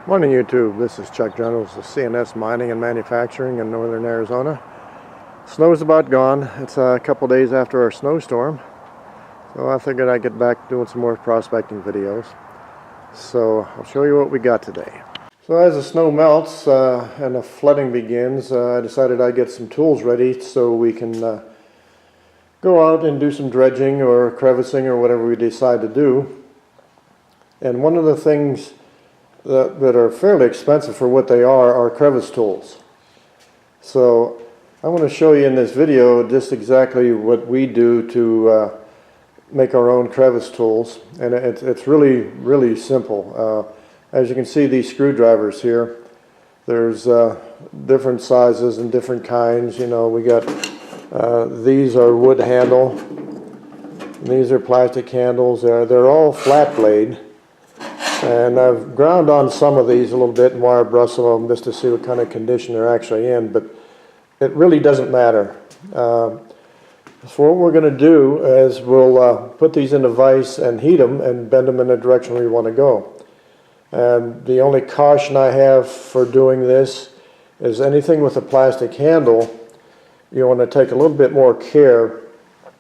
Morning YouTube, this is Chuck Generals of CNS Mining and Manufacturing in northern Arizona. Snow is about gone. It's a couple days after our snowstorm, so I figured I'd get back doing some more prospecting videos. So I'll show you what we got today. So as the snow melts and the flooding begins, I decided I'd get some tools ready so we can go out and do some dredging or crevicing or whatever we decide to do. And one of the things that are fairly expensive for what they are crevice tools. So I want to show you in this video just exactly what we do to make our own crevice tools, and it's really simple. As you can see, these screwdrivers here, there's different sizes and different kinds. You know, we got these are wood handle, and these are plastic handles. They're all flat blade. And I've ground on some of these a little bit and wire brushed some of them just to see what kind of condition they're actually in, but it really doesn't matter. So what we're going to do is we'll put these in a vise and heat them and bend them in the direction we want to go. And the only caution I have for doing this is anything with a plastic handle, you want to take a little bit more care.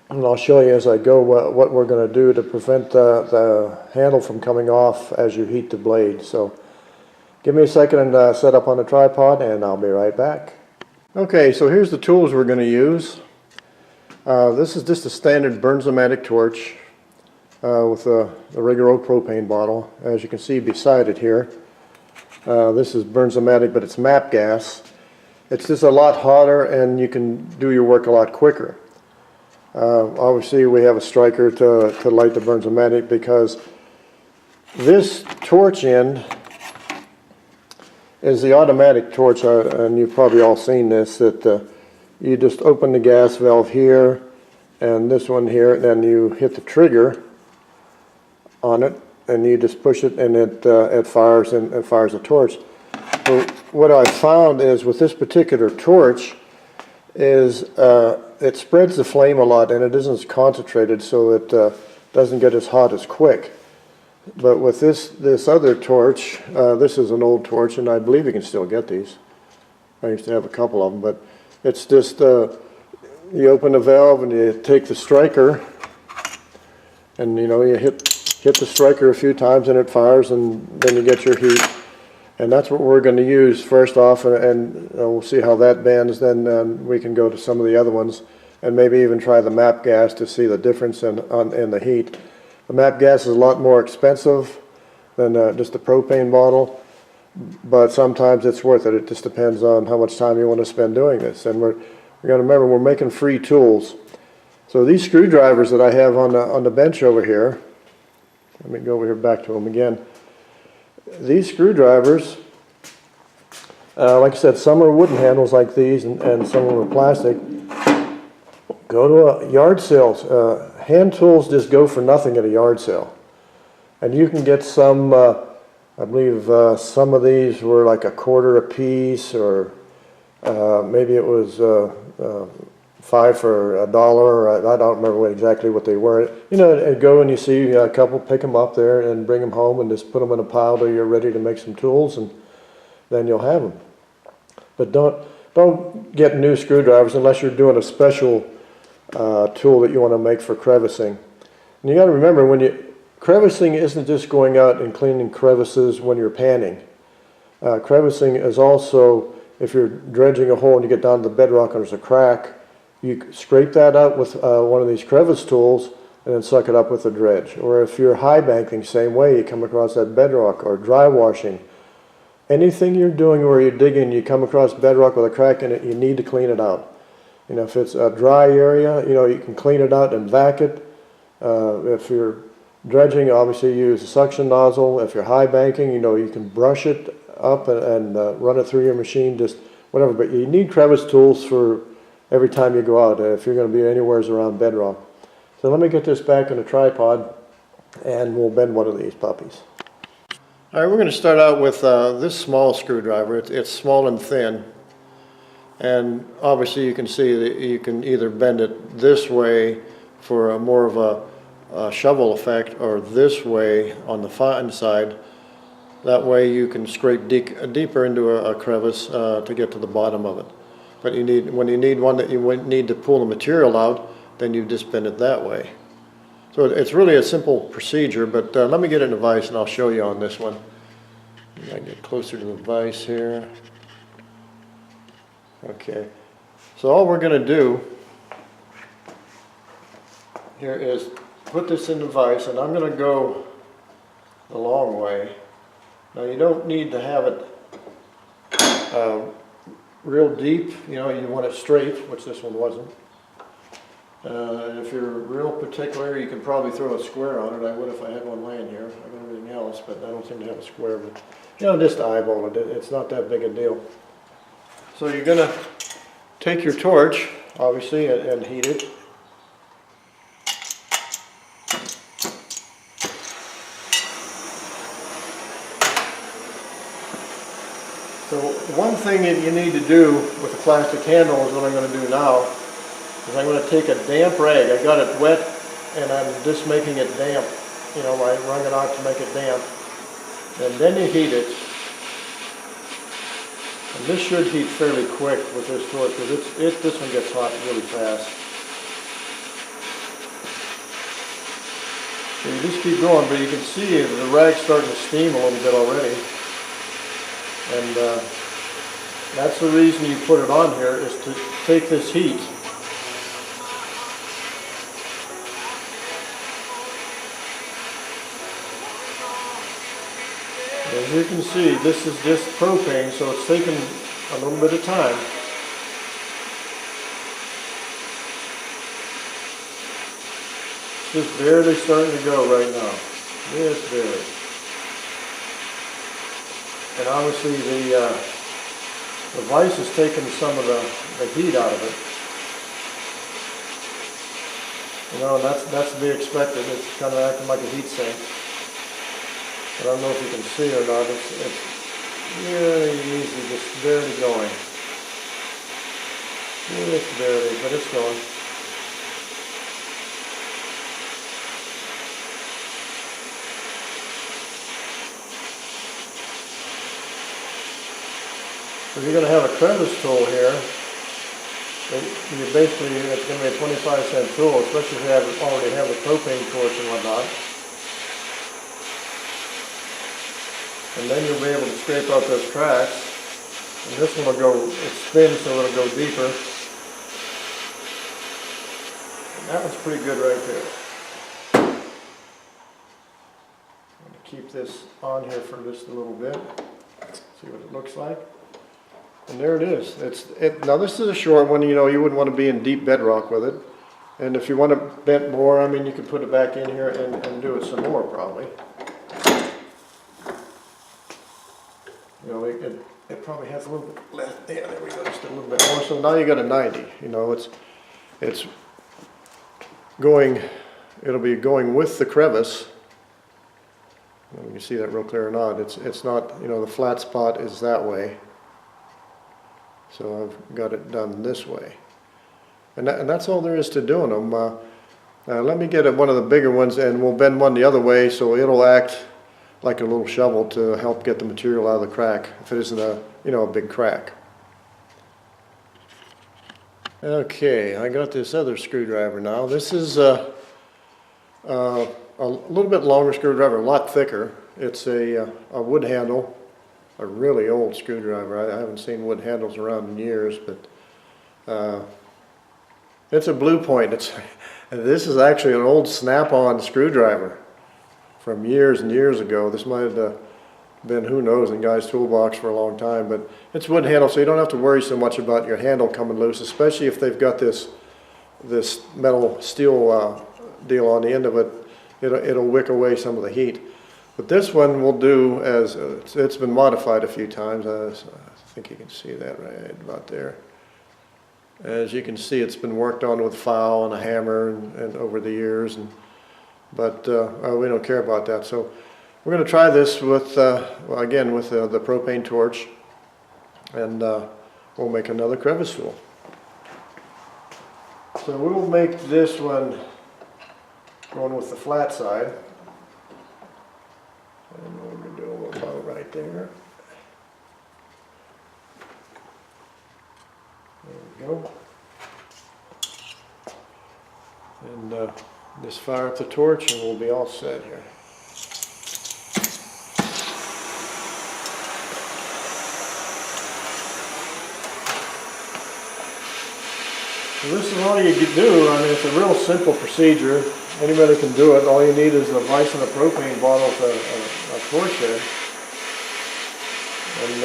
And I'll show you as I go what we're going to do to prevent the handle from coming off as you heat the blade. So give me a second and set up on the tripod, and I'll be right back. Okay, so here's the tools we're going to use. This is just a standard Bernzomatic torch with a regular old propane bottle. As you can see beside it here, this is Bernzomatic, but it's MAP gas. It's just a lot hotter and you can do your work a lot quicker. Obviously we have a striker to light the Bernzomatic, because this torch end is the automatic torch, and you've probably all seen this, that you just open the gas valve here and this one here, and then you hit the trigger on it and you just push it, and it fires, and it fires the torch. So what I found is with this particular torch is it spreads the flame a lot, and it isn't as concentrated, so it doesn't get as hot as quick. But with this other torch, this is an old torch, and I believe you can still get these. I used to have a couple of them, but it's just you open the valve and you take the striker, and you know, you hit the striker a few times and it fires, and then you get your heat. And that's what we're going to use first off, and we'll see how that bends. Then we can go to some of the other ones and maybe even try the MAP gas to see the difference in the heat. The MAP gas is a lot more expensive than just a propane bottle, but sometimes it's worth it. It just depends on how much time you want to spend doing this. And we're going to remember, we're making free tools. So these screwdrivers that I have on the bench over here, let me go over here back to them again. These screwdrivers, like I said, some are wooden handles like these, and some of them are plastic. Go to yard sales. Hand tools just go for nothing at a yard sale. And you can get some, I believe some of these were like $0.25 a piece, or maybe it was 5 for $1, or I don't remember exactly what they were. You know, and go and you see a couple, pick them up there and bring them home and just put them in a pile till you're ready to make some tools, and then you'll have them. But don't get new screwdrivers unless you're doing a special tool that you want to make for crevicing. And you got to remember, crevicing isn't just going out and cleaning crevices when you're panning. Crevicing is also, if you're dredging a hole and you get down to the bedrock and there's a crack, you scrape that out with one of these crevice tools and then suck it up with a dredge. Or if you're high banking, same way, you come across that bedrock, or dry washing. Anything you're doing where you're digging, you come across bedrock with a crack in it, you need to clean it out. You know, if it's a dry area, you know, you can clean it out and vac it. If you're dredging, obviously use a suction nozzle. If you're high banking, you know, you can brush it up and run it through your machine, just whatever. But you need crevice tools for every time you go out, if you're going to be anywhere around bedrock. So let me get this back on a tripod, and we'll bend one of these puppies. All right, we're going to start out with this small screwdriver. It's small and thin, and obviously you can see that you can either bend it this way for a more of a shovel effect, or this way on the fine side That way you can scrape deeper into a crevice to get to the bottom of it. But when you need one that you need to pull the material out, then you just bend it that way. So it's really a simple procedure, but let me get it in a vise and I'll show you on this one. I get closer to the vise here. Okay, so all we're going to do here is put this in the vise, and I'm going to go the long way. Now you don't need to have it real deep, you want it straight, which this one wasn't. If you're real particular, you can probably throw a square on it. I would if I had one laying here. I got everything else, but I don't seem to have a square. But just eyeball it. It's not that big a deal. So you're going to take your torch, obviously, and heat it. So one thing that you need to do with the plastic handle is what I'm going to do now. Is I'm going to take a damp rag. I got it wet and I'm just making it damp. I wrung it out to make it damp. And then you heat it. And this should heat fairly quick with this torch because this one gets hot really fast. So you just keep going, but you can see the rag's starting to steam a little bit already. And that's the reason you put it on here, is to take this heat. As you can see, this is just propane, so it's taking a little bit of time. It's just barely starting to go right now. Just barely. And obviously the vise is taking some of the heat out of it. And that's to be expected. It's kind of acting like a heat sink. I don't know if you can see or not. It's really easy, just barely going. Just barely, but it's going. If you're going to have a crevice tool here, it's going to be a 25-cent tool, especially if you already have the propane torch and whatnot. And then you'll be able to scrape out those cracks. And this one will it's thin, so it'll go deeper. And that one's pretty good right there. I'm going to keep this on here for just a little bit. See what it looks like. And there it is. Now this is a short one, you wouldn't want to be in deep bedrock with it. And if you want to bend more, you could put it back in here and do it some more probably. It probably has a little bit left. Yeah, there we go, just a little bit more. So now you got a 90. It's going, it'll be going with the crevice. You can see that real clear or not. It's not, the flat spot is that way. So I've got it done this way. And that's all there is to doing them. Let me get one of the bigger ones and we'll bend one the other way so it'll act like a little shovel to help get the material out of the crack if it isn't a big crack. Okay, I got this other screwdriver now. This is a little bit longer screwdriver, a lot thicker. It's a wood handle. A really old screwdriver. I haven't seen wood handles around in years, but it's a Blue Point. This is actually an old snap-on screwdriver from years and years ago. This might have been, who knows, in Guy's toolbox for a long time, but it's wood handle, so you don't have to worry so much about your handle coming loose, especially if they've got this metal steel deal on the end of it. It'll wick away some of the heat. But this one will do as, it's been modified a few times. I think you can see that right about there. As you can see, it's been worked on with file and a hammer and over the years. But we don't care about that. So we're going to try this with, again, with the propane torch. And we'll make another crevice tool. So we'll make this one going with the flat side. And we're going to do a little bow right there. There we go. And just fire up the torch and we'll be all set here. So this is all you can do. I mean, it's a real simple procedure. Anybody can do it. All you need is a vise and a propane bottle with a torch head. And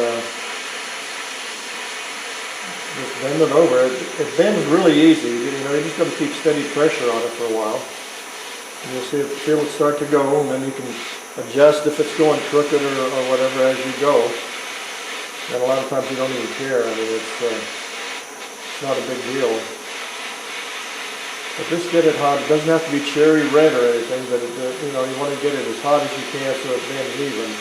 just bend it over. It bends really easy. You know, you just got to keep steady pressure on it for a while. And you'll see feel it start to go, and then you can adjust if it's going crooked or whatever as you go. And a lot of times you don't even care. I mean, it's not a big deal. But just get it hot. It doesn't have to be cherry red or anything, but you know, you want to get it as hot as you can so it bends even.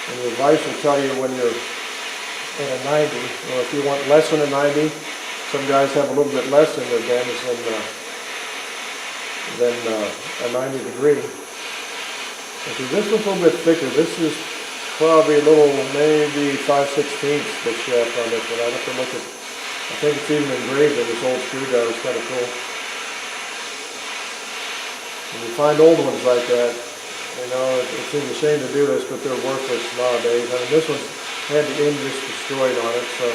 And your vise will tell you when you're at a 90, or if you want less than a 90. Some guys have a little bit less in their bends than a 90 degree. And so this one's a little bit thicker. This is probably a little, maybe 5/16 the shaft on this one. I'd have to look at. I think it's even engraved in this old screwdriver. It's kind of cool. When you find old ones like that, you know, it seems a shame to do this, but they're worthless nowadays. I mean, this one's had the end just destroyed on it, so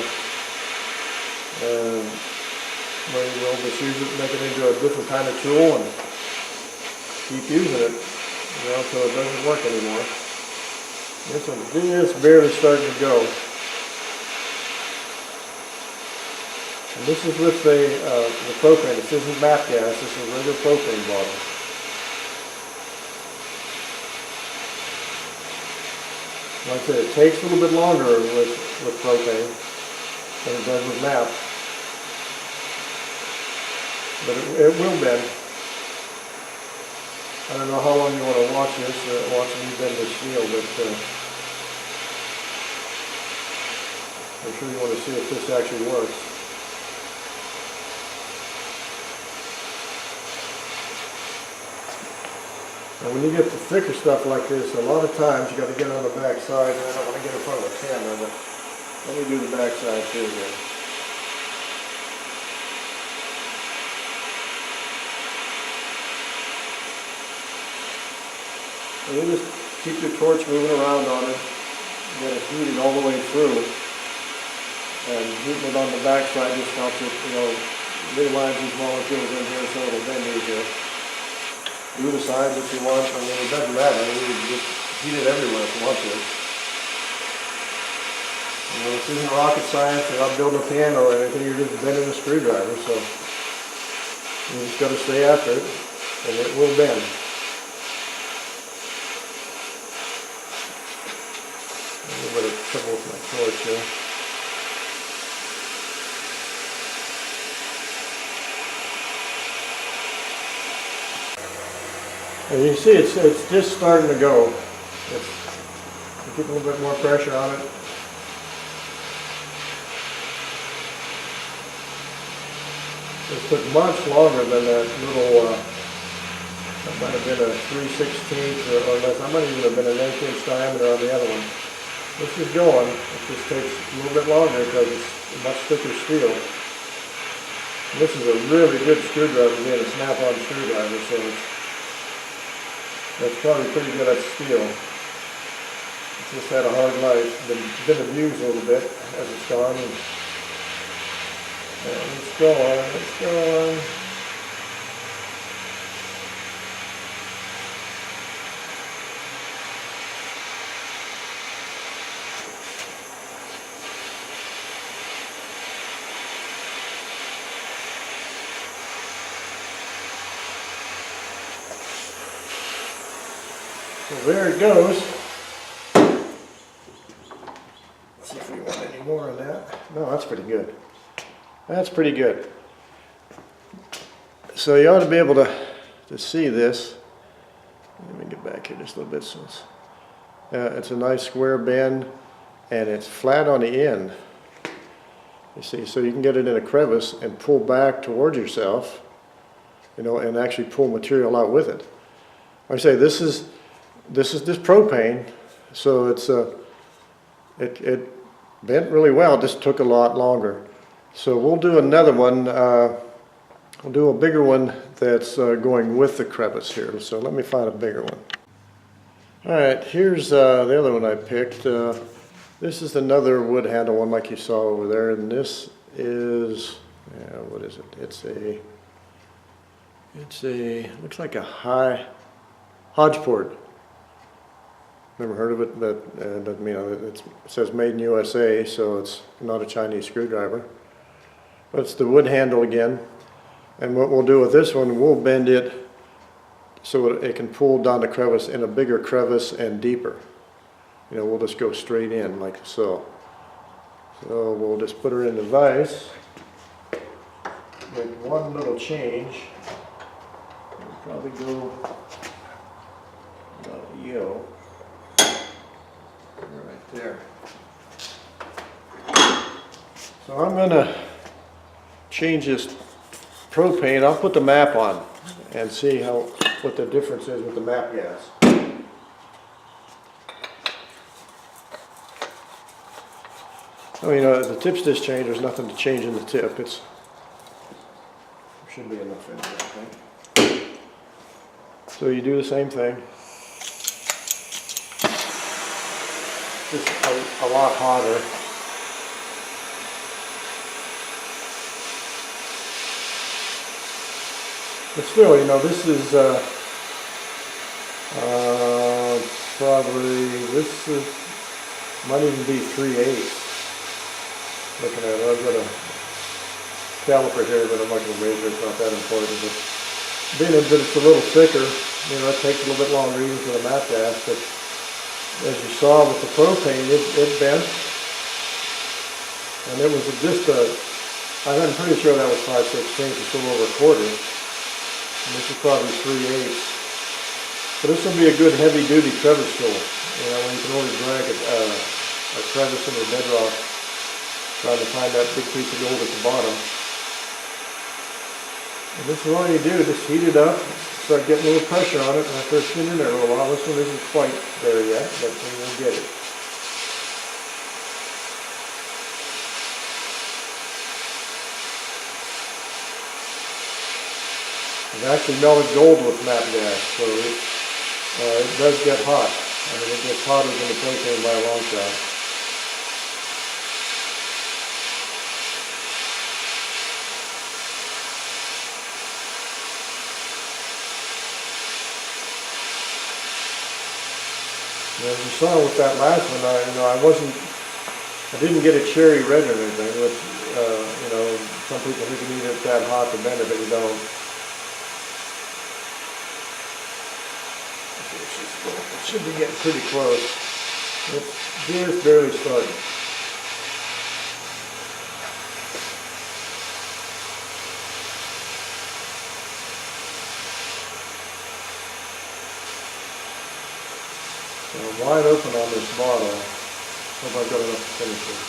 we'll just use it, make it into a different kind of tool, and keep using it, you know, until it doesn't work anymore. This one's just barely starting to go. And this is with the propane. This isn't MAP gas. This is a regular propane bottle. Like I said, it takes a little bit longer with propane than it does with MAP. But it will bend. I don't know how long you want to watch this, watch me bend this steel, but I'm sure you want to see if this actually works. And when you get the thicker stuff like this, a lot of times you got to get on the back side, and I don't want to get in front of the camera, but let me do the back side too here. And you just keep your torch moving around on it, get it heated all the way through, and heating it on the back side just helps it, you know, realign these molecules in here so it'll bend easier. Do the sides if you want. I mean, it doesn't matter. I mean, you can just heat it everywhere if you want to. You know, this isn't rocket science. You're not building a piano or anything. You're just bending a screwdriver. So you just got to stay after it, and it will bend. A little bit of trouble with my torch here. And you see it's just starting to go. You keep a little bit more pressure on it. This took much longer than that little, that might have been a 3/16 or less. That might even have been an 1/8" diameter on the other one. This is going. It just takes a little bit longer because it's a much thicker steel. And this is a really good screwdriver, being a snap-on screwdriver, so that's probably pretty good at steel. It's just had a hard life, been abused a little bit as it's gone. And let's go on, let's go on. So there it goes. Let's see if we want any more of that. No, that's pretty good. That's pretty good. So you ought to be able to see this. Let me get back here just a little bit. So it's a nice square bend, and it's flat on the end. You see, so you can get it in a crevice and pull back towards yourself, you know, and actually pull material out with it. Like I say, this is propane. So it's it bent really well, just took a lot longer. So we'll do another one. We'll do a bigger one that's going with the crevice here. So let me find a bigger one. All right, here's the other one I picked. This is another wood handle one like you saw over there, and this is, what is it? It's a looks like a high Hodgeport. Never heard of it, but doesn't mean it says made in USA, so it's not a Chinese screwdriver. But it's the wood handle again. And what we'll do with this one, we'll bend it so it can pull down the crevice in a bigger crevice and deeper. You know, we'll just go straight in like so. So we'll just put her in the vise. Make one little change. We'll probably go about a yo. Right there. So I'm going to change this propane. I'll put the map on and see what the difference is with the map gas. Oh, you know, the tip's just changed. There's nothing to change in the tip. There should be enough in there, I think. So you do the same thing. Just a lot hotter. But still, you know, this is probably, might even be 3/8. Looking at it, I've got a caliper here, but I'm not going to measure. It's not that important. But being that it's a little thicker, you know, it takes a little bit longer even for the map gas. But as you saw with the propane, it bent, and it was just I'm pretty sure that was 5/16, it's a little over a quarter. And this is probably 3/8. But this will be a good heavy-duty crevice tool. You know, when you can only drag a crevice in the bedrock, trying to find that big piece of gold at the bottom. And this is all you do, just heat it up, start getting a little pressure on it, and after it's been in there a little while, this one isn't quite there yet, but we'll get it. I've actually melted gold with map gas, so it does get hot. I mean, it gets hotter than the propane by a long shot. As you saw with that last one, I didn't get a cherry red or anything, which, you know, some people think you need it that hot to bend it, but you don't. It should be getting pretty close. It's just barely starting. So I'm wide open on this bottle. Hope I've got enough to finish it.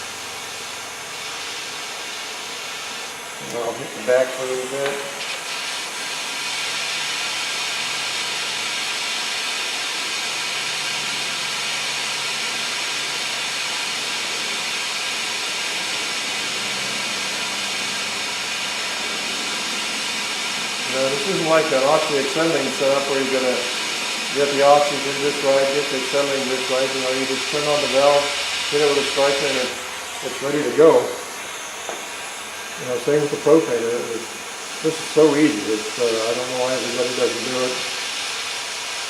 And I'll hit the back for a little bit. Now, this isn't like an oxy-acetylene setup where you're going to get the oxygen just right, get the acetylene just right. You know, you just turn on the valve, hit it with a striker, and it's ready to go. You know, same with the propane. This is so easy. I don't know why everybody doesn't do it.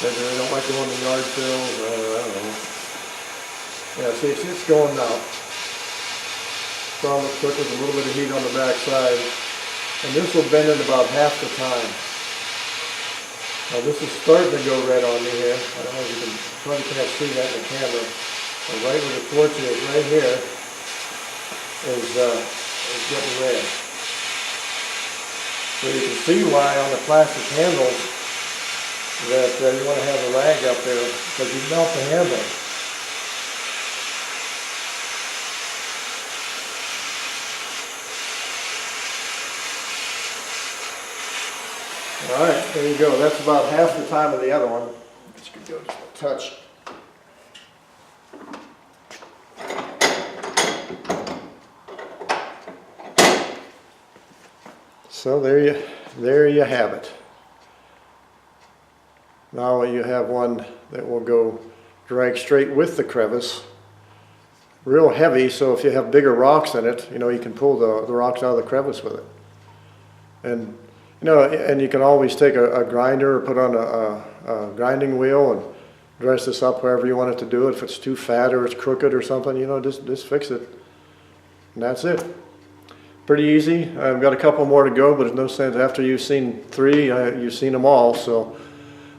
Maybe they don't like going to yard fills. I don't know. Yeah, see, it's going now. Strong quick with a little bit of heat on the back side. And this will bend in about half the time. Now this is starting to go red on me here. I don't know if you can, probably can't see that in the camera. But right where the torch is, right here, is getting red. So you can see why on the plastic handles that you want to have a rag up there, because you melt the handle. All right, there you go. That's about half the time of the other one. This could go just a touch. So there you have it. Now you have one that will go drag straight with the crevice. Real heavy, so if you have bigger rocks in it, you know, you can pull the rocks out of the crevice with it. And you know, and you can always take a grinder or put on a grinding wheel and dress this up however you want it to do it. If it's too fat or it's crooked or something, you know, just fix it. And that's it. Pretty easy. I've got a couple more to go, but there's no sense. After you've seen 3, you've seen them all, so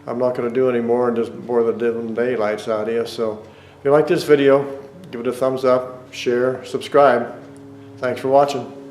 I'm not going to do any more and just bore the daylights out of you. So if you like this video, give it a thumbs up, share, subscribe. Thanks for watching.